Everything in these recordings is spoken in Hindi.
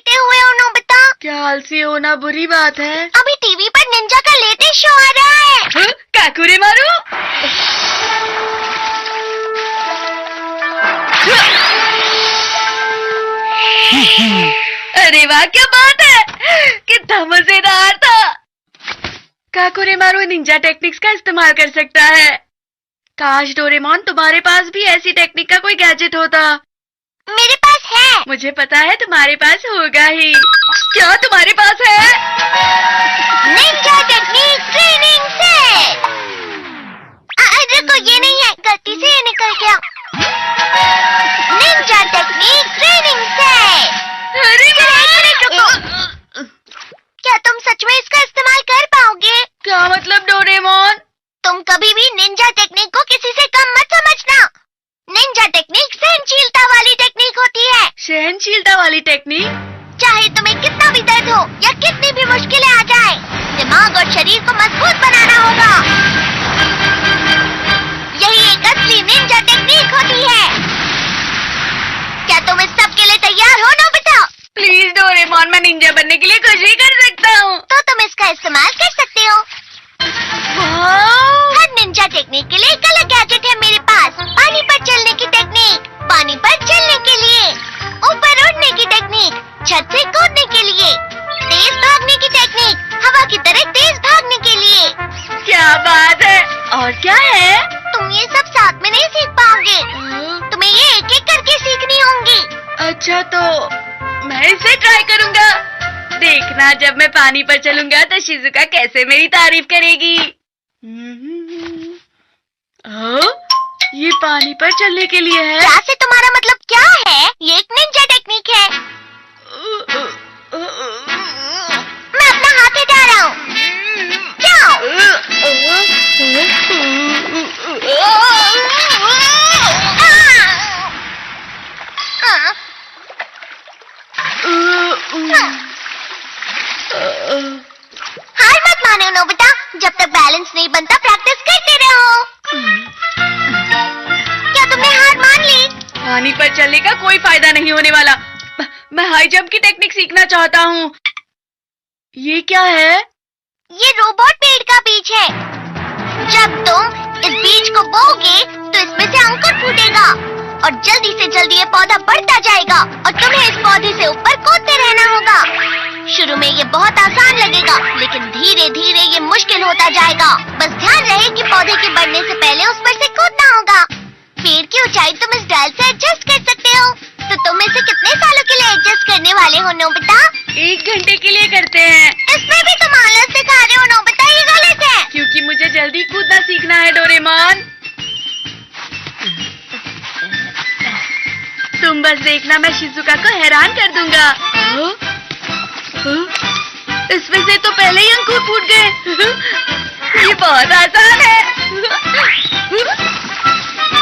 हुए हो नोबिता? क्या आलसी होना बुरी बात है? अभी टीवी पर निंजा का लेटेस्ट शो आ रहा है। काकुरे मारू। अरे वाह, क्या बात है, कितना मजेदार था। काकुरे मारू निंजा टेक्निक्स का इस्तेमाल कर सकता है। काश डोरेमोन तुम्हारे पास भी ऐसी टेक्निक का कोई गैजेट होता। मेरे पास है। मुझे पता है तुम्हारे पास होगा ही। क्या तुम्हारे पास है? Ninja technique training set. रुको, ये नहीं है, गलती से ये निकल गया। Ninja technique training set. अरे क्या तुम सच में इसका इस्तेमाल कर पाओगे? क्या मतलब डोरेमोन? तुम कभी भी निंजा टेक्निक को किसी से कम मत समझना। निंजा टेक्निक सहनशीलता वाली टेक्निक होती है। सहनशीलता वाली टेक्निक? चाहे तुम्हें कितना भी दर्द हो या कितनी भी मुश्किलें आ जाए, दिमाग और शरीर को मजबूत बनाना होगा। यही एक असली निंजा टेक्निक होती है। क्या तुम इस सब के लिए तैयार हो नोबिता? प्लीज डोरेमोन, मैं निंजा बनने के लिए कुछ भी कर सकता हूँ। तो तुम इसका इस्तेमाल कर सकते हो। वाह! हर निंजा टेक्निक के लिए एक अलग गैजेट है मेरे पास। पानी पर चलने की टेक्निक, पानी पर चलने के लिए। ऊपर उड़ने की टेक्निक, छत से कूदने के लिए। तेज भागने की टेक्निक, हवा की तरह तेज भागने के लिए। क्या बात है। और क्या है? तुम ये सब साथ में नहीं सीख पाओगे। तुम्हें ये एक एक करके सीखनी होंगी। अच्छा, तो मैं इसे ट्राई करूँगा। देखना, जब मैं पानी पर चलूंगा तो शिजुका कैसे मेरी तारीफ करेगी। ये पानी पर चलने के लिए है? क्या से तुम्हारा मतलब क्या है? ये एक निंजा टेक्निक है। मैं अपना हाथ हटा रहा हूँ। जाओ। हार मत मानो नोबिता, जब तक बैलेंस नहीं बनता प्रैक्टिस करते रहो। क्या तुमने हार मान ली? पानी पर चलने का कोई फायदा नहीं होने वाला। मैं हाई जंप की टेक्निक सीखना चाहता हूँ। ये क्या है? ये रोबोट पेड़ का बीज है। जब तुम इस बीज को बोओगे तो इसमें से अंकुर फूटेगा और जल्दी से जल्दी ये पौधा बढ़ता जाएगा और तुम्हें इस पौधे से ऊपर कूदते रहना होगा। शुरू में ये बहुत आसान लगेगा, लेकिन धीरे धीरे ये मुश्किल होता जाएगा। बस ध्यान रहे कि पौधे के बढ़ने से पहले उस पर से कूदना होगा। पेड़ की ऊंचाई तुम इस डाल से एडजस्ट कर सकते हो। तो तुम इसे कितने सालों के लिए एडजस्ट करने वाले हो नोबिता? 1 घंटे के लिए करते हैं। इसमें भी तुम आलस दिखा रहे हो नोबिता, ये गलत है। क्योंकि मुझे जल्दी कूदना सीखना है डोरेमोन। तुम बस देखना, मैं शिजुका को हैरान कर दूंगा। इसमें से तो पहले ही अंकुर फूट गए। ये बहुत आसान है।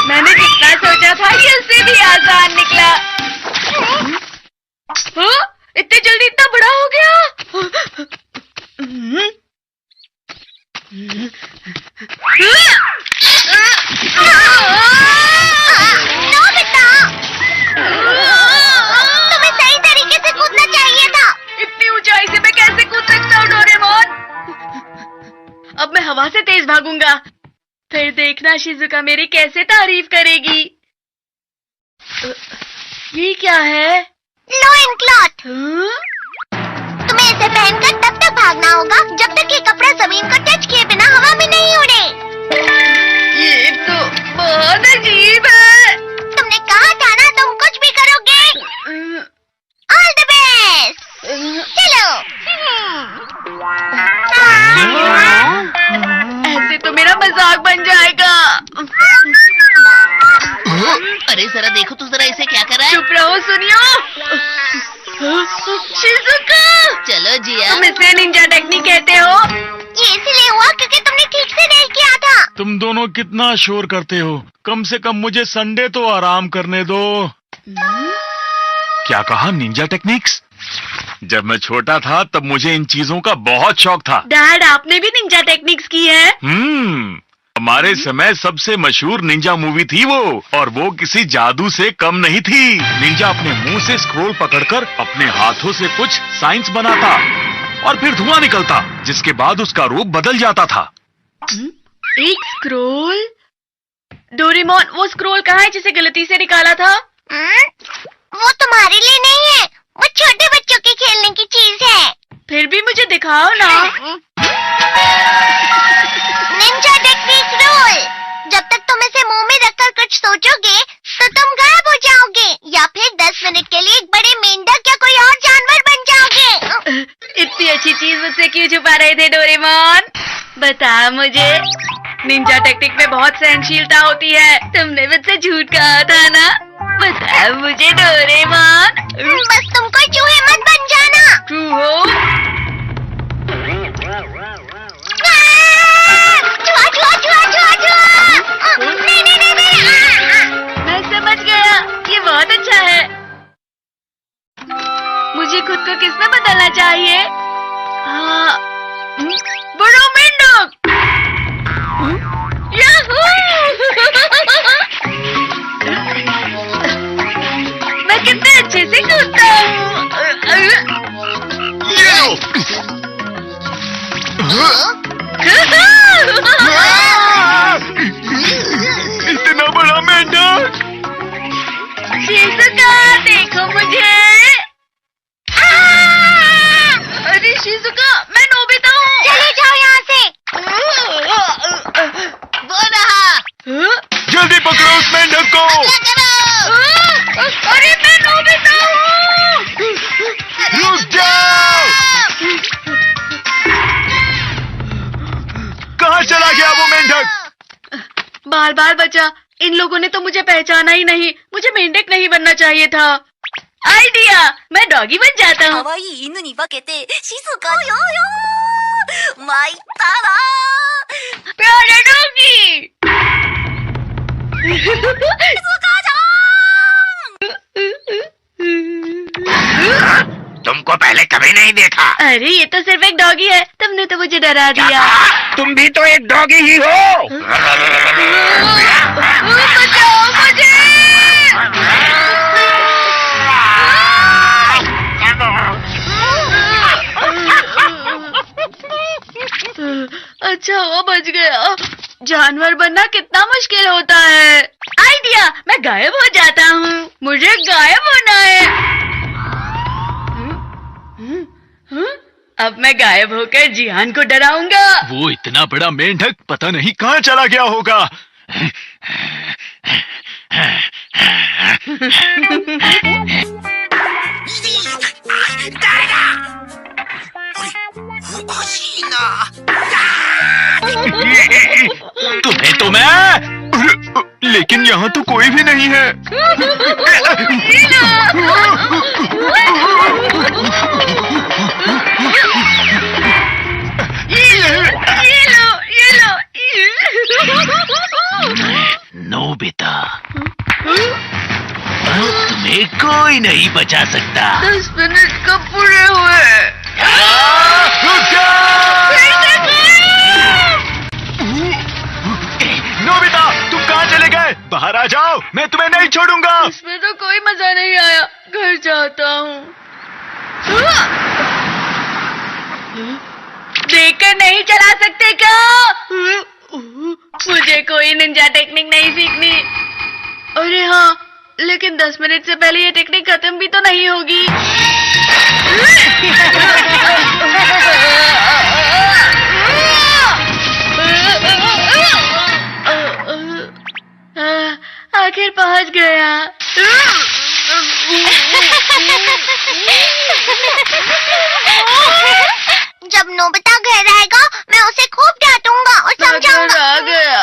मैंने जितना सोचा था ये उससे भी आसान निकला। इतनी जल्दी इतना बड़ा हो गया। नोबिता, तुम्हें सही तरीके से कूदना चाहिए था। इतनी ऊंचाई से मैं कैसे कूद सकता हूँ डोरेमोन? अब मैं हवा से तेज भागूंगा, फिर देखना शिजुका मेरी कैसे तारीफ करेगी। ये क्या है? Lion cloth. तुम्हें इसे पहनकर तब तक भागना होगा जब तक ये कपड़ा जमीन को टच किए बिना हवा में नहीं उड़े। ये तो बहुत अजीब है। तुमने कहा था ना तुम कुछ भी करोगे। All the best. चलो। ऐसे तो मेरा मजाक बन जाएगा। अरे जरा देखो तो जरा इसे क्या कर रहा है। चुप रहो, सुनियो। शिजुका, चलो जिया। तुम इसे निंजा टेक्निक कहते हो? ये इसलिए हुआ क्योंकि तुमने ठीक से नहीं किया था। तुम दोनों कितना शोर करते हो। कम से कम मुझे संडे तो आराम करने दो। क्या कहा? Ninja techniques? जब मैं छोटा था तब मुझे इन चीजों का बहुत शौक था। डैड, आपने भी निंजा टेक्निक्स की है? हमारे समय सबसे मशहूर निंजा मूवी थी वो, और वो किसी जादू से कम नहीं थी। निंजा अपने मुंह से स्क्रोल पकड़कर अपने हाथों से कुछ साइंस बनाता और फिर धुआं निकलता, जिसके बाद उसका रूप बदल जाता था। एक स्क्रोल? डोरेमोन, वो स्क्रोल कहाँ है जिसे गलती से निकाला था? वो तुम्हारे लिए नहीं है, वो छोटे बच्चों के खेलने की चीज है। फिर भी मुझे दिखाओ ना। Ninja technique rule. जब तक तुम इसे मुंह में रखकर कुछ सोचोगे तो तुम गायब हो जाओगे, या फिर 10 मिनट के लिए एक बड़े मेंढक या कोई और जानवर बन जाओगे। इतनी अच्छी चीज मुझसे क्यों छुपा रहे थे डोरेमोन? बता मुझे। निंजा टेक्निक में बहुत सहनशीलता होती है, तुमने मुझसे झूठ कहा था ना? बता मुझे डोरेमोन। बस तुम कोई चूहे मत बन जाना। ट्रू हो? चूहा, चूहा, चूहा, चूहा, चूहा। नहीं, नहीं, नहीं, नहीं। मैं समझ गया, ये बहुत अच्छा है। मुझे खुद को किसमें बदलना चाहिए? हाँ, बड़ा मेंढक। याहू! मैं कितने अच्छे से कूदता हूँ। इतना बड़ा मेंढक! शिजुका, देखो मुझे। अरे शिजुका, मैं नोबिता हूँ। चले जाओ यहाँ से। वो रहा। जल्दी पकड़ो उस मेंढक को। अरे मैं नोबिता हूँ। रुक जाओ। कहाँ चला गया वो मेंढक? बाल बाल बचा, इन लोगों ने तो मुझे पहचाना ही नहीं। मुझे मेंढक नहीं बनना चाहिए था। आइडिया, मैं डॉगी बन जाता हूँ। 可愛い犬に化けて静かよよ参ったな प्यारा डॉगी। तुमको पहले कभी नहीं देखा। अरे ये तो सिर्फ एक डॉगी है, तुमने तो मुझे डरा दिया। तुम भी तो एक डॉगी ही हो। बचाओ मुझे। अच्छा हुआ बच गया। जानवर बनना कितना मुश्किल होता है। आइडिया, मैं गायब हो जाता हूँ। मुझे गायब होना है। अब मैं गायब होकर जिहान को डराऊंगा। वो इतना बड़ा मेंढक पता नहीं कहाँ चला गया होगा। तुम्हें तो मैं, लेकिन यहाँ तो कोई भी नहीं है। ये लो। नोबिता, तुम्हें कोई नहीं बचा सकता। 10 मिनट कब पूरे हुए? नोबिता, तुम कहाँ चले गए? बाहर आ जाओ, मैं तुम्हें नहीं छोड़ूंगा। इसमें तो कोई मजा नहीं आया, घर जाता हूँ। देखकर नहीं चला सकते क्या? मुझे कोई निंजा टेक्निक नहीं सीखनी। अरे हाँ, लेकिन 10 मिनट से पहले ये टेक्निक खत्म भी तो नहीं होगी। आखिर पहुंच गया। जब नोबिता घर आएगा मैं उसे खूब डांटूंगा और समझाऊंगा। आ गया।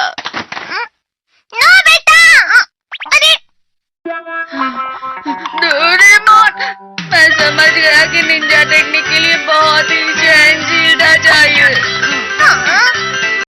नोबिता! अरे डोरेमोन, मैं समझ गया कि निंजा टेक्निक के लिए बहुत ही सहनशीलता चाहिए। हाँ,